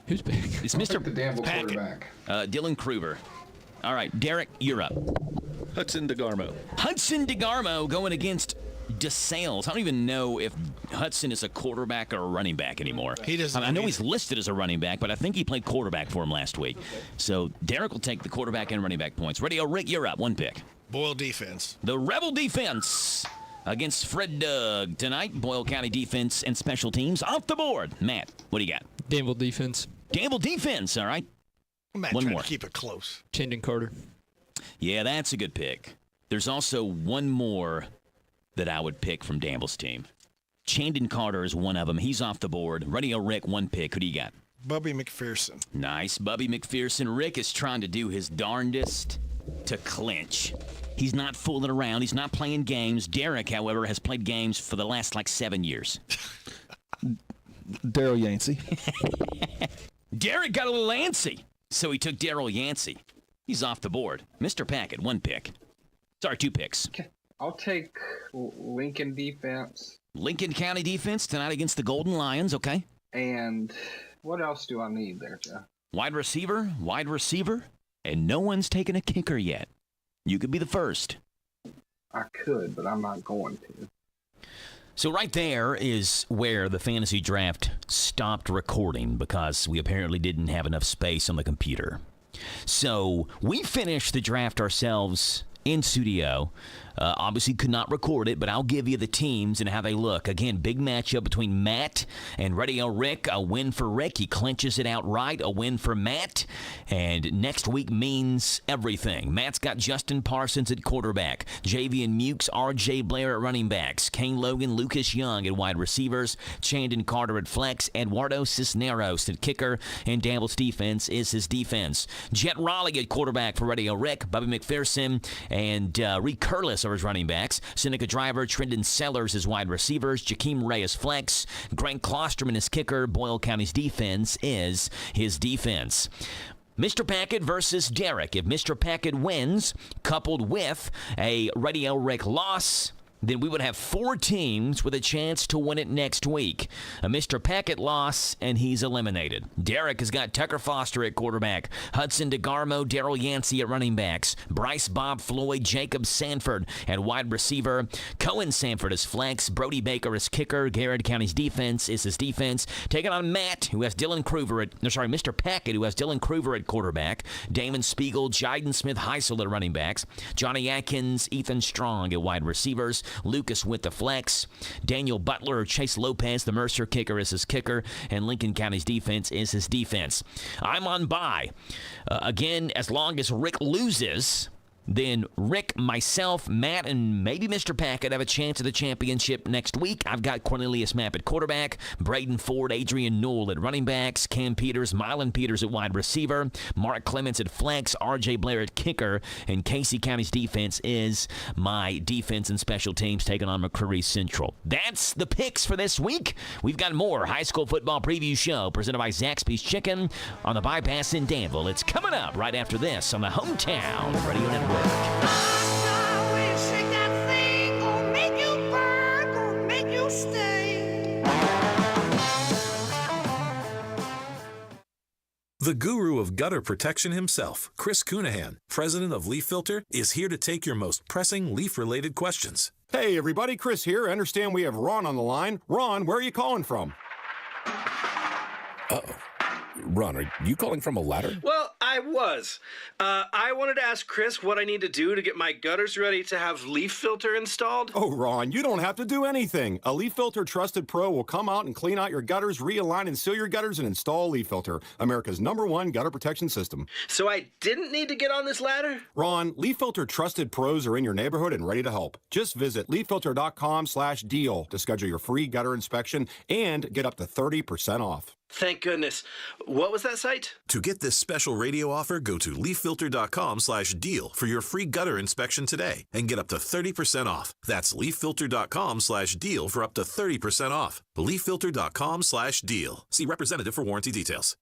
Who's pick?
It's Mr.
The Danville quarterback.
Dylan Kruger. All right, Derek, you're up.
Hudson DeGarmo.
Hudson DeGarmo going against DeSales. I don't even know if Hudson is a quarterback or a running back anymore.
He doesn't.
I know he's listed as a running back, but I think he played quarterback for him last week. So Derek will take the quarterback and running back points. Radio Rick, you're up. 1 pick.
Boyle defense.
The Rebel defense against Fred Doug tonight. Boyle County defense and special teams off the board. Matt, what do you got?
Danville defense.
Danville defense, all right.
Matt,
one
trying
more.
To keep it close.
Chandon Carter.
Yeah, that's a good pick. There's also one more that I would pick from Danville's team. Chandon Carter is one of them. He's off the board. Radio Rick, 1 pick. Who do you got?
Bubby McPherson.
Nice. Bubby McPherson. Rick is trying to do his darndest to clinch. He's not fooling around. He's not playing games. Derek, however, has played games for the last, 7 years.
Daryl Yancey.
Derek got a little antsy, so he took Daryl Yancey. He's off the board. Mr. Packett, 1 pick. Sorry, 2 picks.
Okay. I'll take Lincoln defense.
Lincoln County defense tonight against the Golden Lions, okay.
And what else do I need there, Jeff?
Wide receiver, and no one's taken a kicker yet. You could be the first.
I could, but I'm not going to.
So right there is where the fantasy draft stopped recording because we apparently didn't have enough space on the computer. So we finished the draft ourselves in studio. Obviously could not record it, but I'll give you the teams and how they look. Again, big matchup between Matt and Radio Rick. A win for Rick. He clinches it outright. A win for Matt. And next week means everything. Matt's got Justin Parsons at quarterback. Javian Mukes, R.J. Blair at running backs. Kane Logan, Lucas Young at wide receivers. Chandon Carter at flex. Eduardo Cisneros at kicker. And Danville's defense is his defense. Jet Raleigh at quarterback for Radio Rick. Bubby McPherson and Reed Curlis are his running backs. Seneca Driver, Trendon Sellers as wide receivers. Jakeem Ray as flex. Grant Klosterman as kicker. Boyle County's defense is his defense. Mr. Packett versus Derek. If Mr. Packett wins, coupled with a Radio Rick loss, then we would have 4 teams with a chance to win it next week. A Mr. Packett loss, and he's eliminated. Derek has got Tucker Foster at quarterback, Hudson DeGarmo, Daryl Yancey at running backs, Bryce Bob Floyd, Jacob Sanford at wide receiver, Cohen Sanford as flex, Brody Baker as kicker, Garrett County's defense is his defense. Taking on Matt, who has Mr. Packett, who has Dylan Kruger at quarterback, Damon Spiegel, Jaden Smith-Heisel at running backs, Johnny Atkins, Ethan Strong at wide receivers, Lucas with the flex, Daniel Butler or Chase Lopez, the Mercer kicker, is his kicker, and Lincoln County's defense is his defense. I'm on bye. Again, as long as Rick loses, Then Rick, myself, Matt, and maybe Mr. Packett have a chance at the championship next week. I've got Cornelius Mapp at quarterback, Braden Ford, Adrian Newell at running backs, Cam Peters, Mylan Peters at wide receiver, Mark Clements at flex, R.J. Blair at kicker, and Casey County's defense is my defense and special teams taking on McCreary Central. That's the picks for this week. We've got more high school football preview show presented by Zaxby's Chicken on the Bypass in Danville. It's coming up right after this on the Hometown Radio Network.
The guru of gutter protection himself, Chris Cunahan, president of Leaf Filter, is here to take your most pressing leaf-related questions.
Hey everybody, Chris here. I understand we have Ron on the line. Ron, where are you calling from?
Uh-oh. Ron, are you calling from a ladder?
Well, I was. I wanted to ask Chris what I need to do to get my gutters ready to have Leaf Filter installed.
Oh, Ron, you don't have to do anything. A Leaf Filter Trusted Pro will come out and clean out your gutters, realign and seal your gutters, and install Leaf Filter, America's #1 gutter protection system.
So I didn't need to get on this ladder?
Ron, Leaf Filter Trusted Pros are in your neighborhood and ready to help. Just visit leaffilter.com/deal to schedule your free gutter inspection and get up to 30% off.
Thank goodness. What was that site?
To get this special radio offer, go to leaffilter.com/deal for your free gutter inspection today and get up to 30% off. That's leaffilter.com/deal for up to 30% off. leaffilter.com/deal. See representative for warranty details.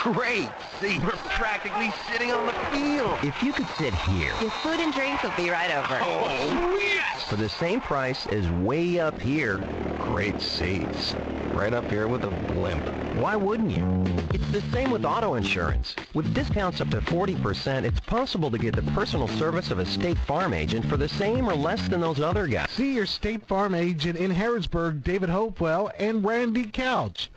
Great! See, we're practically sitting on the field. If you could sit here.
Your food and drinks will be right over.
Oh, yes! For the same price as way up here. Great seats. Right up here with a blimp. Why wouldn't you? It's the same with auto insurance. With discounts up to 40%, it's possible to get the personal service of a State Farm agent for the same or less than those other guys.
See your State Farm agent in Harrodsburg, David Hopewell, and Randy Couch.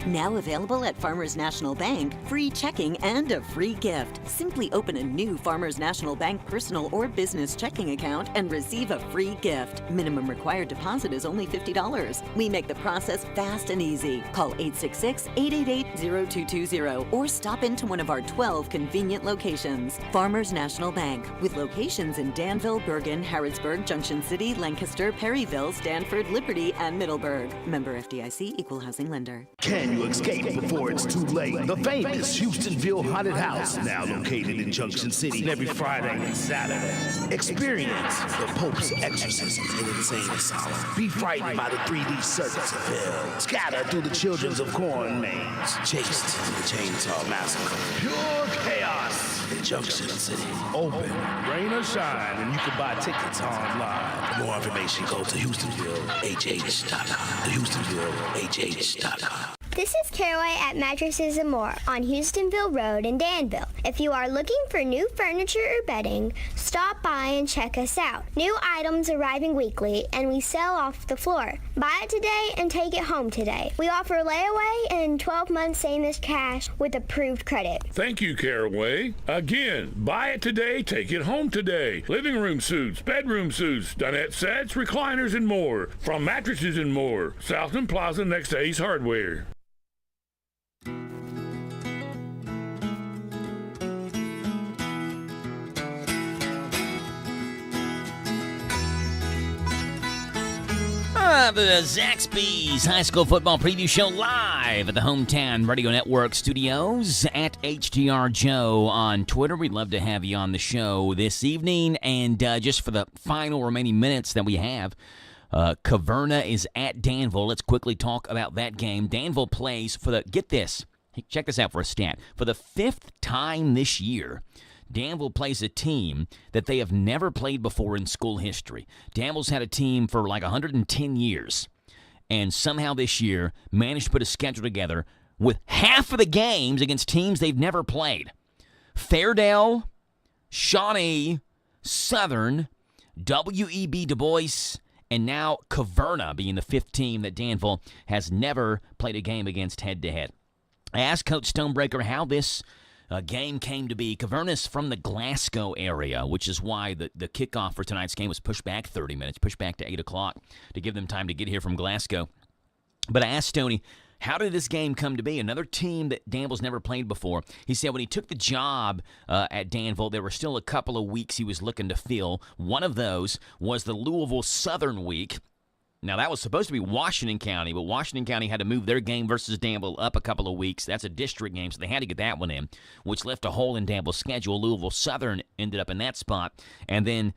Now available at Farmers National Bank, free checking and a free gift. Simply open a new Farmers National Bank personal or business checking account and receive a free gift. Minimum required deposit is only $50. We make the process fast and easy. Call 866-888-0220 or stop into one of our 12 convenient locations. Farmers National Bank, with locations in Danville, Bergen, Harrodsburg, Junction City, Lancaster, Perryville, Stanford, Liberty, and Middleburg. Member FDIC, Equal Housing Lender.
Can you escape before it's too late? The famous Houstonville Haunted House, now located in Junction City, every Friday and Saturday. Experience the Pope's exorcism in insane asylum. Be frightened by the 3D circus of hell. Scatter through the Children's of Corn mains. Chased in the Chainsaw Massacre. Pure chaos in Junction City. Open, rain or shine, and you can buy tickets online. For more information, go to HoustonvilleHH.com. HoustonvilleHH.com.
This is Caraway at Mattresses and More on Houstonville Road in Danville. If you are looking for new furniture or bedding, stop by and check us out. New items arriving weekly, and we sell off the floor. Buy it today and take it home today. We offer layaway and 12 months same as cash with approved credit.
Thank you, Caraway. Again, buy it today, take it home today. Living room suits, bedroom suits, dinette sets, recliners, and more. From Mattresses and More, Southland Plaza next to Ace Hardware.
The Zaxby's High School Football Preview Show live at the Hometown Radio Network studios at HTR Joe on Twitter. We'd love to have you on the show this evening. And just for the final remaining minutes that we have, Caverna is at Danville. Let's quickly talk about that game. Danville plays for the, get this, check this out for a stat. For the 5th time this year, Danville plays a team that they have never played before in school history. Danville's had a team for like 110 years, and somehow this year managed to put a schedule together with half of the games against teams they've never played. Fairdale, Shawnee, Southern, W.E.B. Du Bois, and now Caverna being the 5th team that Danville has never played a game against head-to-head. I asked Coach Stonebreaker how this game came to be. Caverna's from the Glasgow area, which is why the kickoff for tonight's game was pushed back 30 minutes, pushed back to 8 o'clock to give them time to get here from Glasgow. But I asked Stoney, How did this game come to be? Another team that Danville's never played before. He said when he took the job at Danville, there were still a couple of weeks he was looking to fill. One of those was the Louisville Southern week. Now, that was supposed to be Washington County, but Washington County had to move their game versus Danville up a couple of weeks. That's a district game, so they had to get that one in, which left a hole in Danville's schedule. Louisville Southern ended up in that spot. And then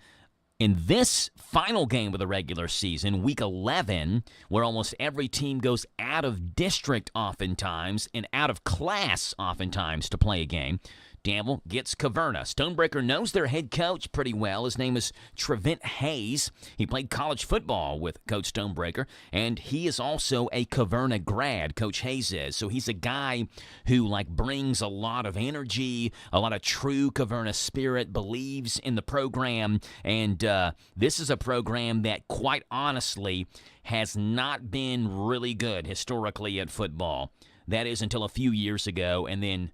in this final game of the regular season, Week 11, where almost every team goes out of district oftentimes and out of class oftentimes to play a game, Danville gets Caverna. Stonebreaker knows their head coach pretty well. His name is Trevent Hayes. He played college football with Coach Stonebreaker, and he is also a Caverna grad, Coach Hayes is. So he's a guy who, brings a lot of energy, a lot of true Caverna spirit, believes in the program, and this is a program that, quite honestly, has not been really good historically at football. That is until a few years ago, and then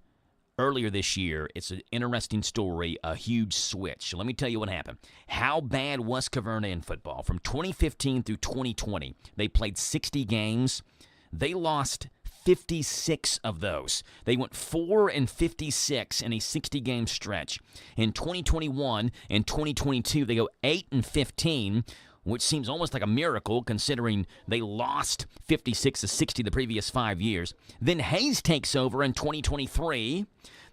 earlier this year, it's an interesting story, a huge switch. So let me tell you what happened. How bad was Caverna in football? From 2015 through 2020, they played 60 games. They lost 56 of those. They went 4-56 in a 60-game stretch. In 2021 and 2022, they go 8-15, which seems almost like a miracle considering they lost 56-60 the previous 5 years. Then Hayes takes over in 2023.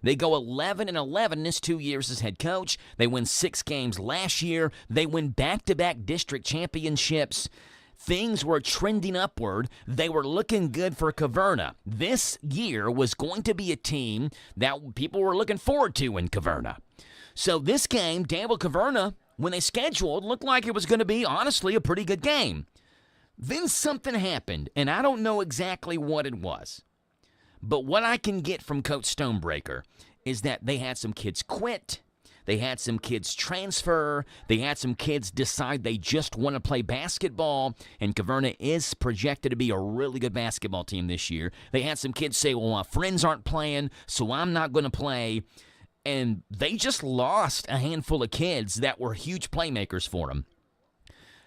They go 11-11 in his 2 years as head coach. They win 6 games last year. They win back-to-back district championships. Things were trending upward. They were looking good for Caverna. This year was going to be a team that people were looking forward to in Caverna. So this game, Danville-Caverna, when they scheduled, looked like it was going to be, honestly, a pretty good game. Then something happened, and I don't know exactly what it was. But what I can get from Coach Stonebreaker is that they had some kids quit. They had some kids transfer. They had some kids decide they just want to play basketball, and Caverna is projected to be a really good basketball team this year. They had some kids say, well, my friends aren't playing, so I'm not going to play. And they just lost a handful of kids that were huge playmakers for them.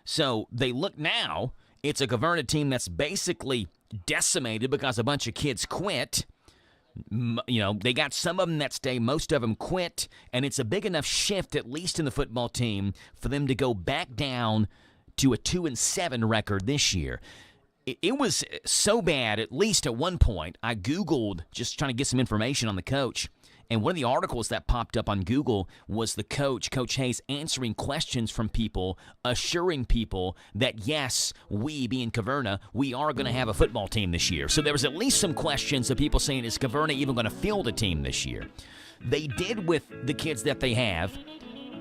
So they look now, it's a Caverna team that's basically decimated because a bunch of kids quit. They got some of them that stay, most of them quit, and it's a big enough shift, at least in the football team, for them to go back down to a 2-7 record this year. It was so bad, at least at one point, I Googled, just trying to get some information on the coach. And one of the articles that popped up on Google was the Coach Hayes, answering questions from people, assuring people that, yes, we, being Caverna, we are going to have a football team this year. So there was at least some questions of people saying, is Caverna even going to field a team this year? They did with the kids that they have,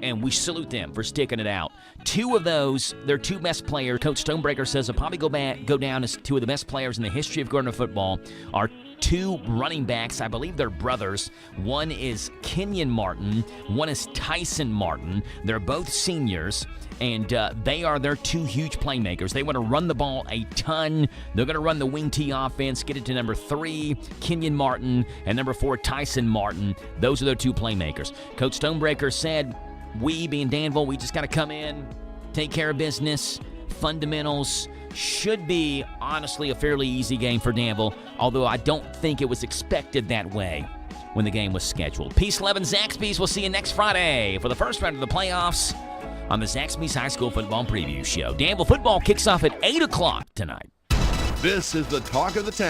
and we salute them for sticking it out. 2 of those, their 2 best players, Coach Stonebreaker says will probably go down as 2 of the best players in the history of Caverna football, are 2 running backs. I believe they're brothers. One is Kenyon Martin. One is Tyson Martin. They're both seniors, and they are their 2 huge playmakers. They want to run the ball a ton. They're going to run the wing T offense, get it to number 3, Kenyon Martin, and number 4, Tyson Martin. Those are their 2 playmakers. Coach Stonebreaker said, we, being Danville, we just got to come in, take care of business, fundamentals. Should be, honestly, a fairly easy game for Danville, although I don't think it was expected that way when the game was scheduled. Peace, love, and Zaxby's. We'll see you next Friday for the first round of the playoffs on the Zaxby's High School Football Preview Show. Danville football kicks off at 8 o'clock tonight.
This is the talk of the town.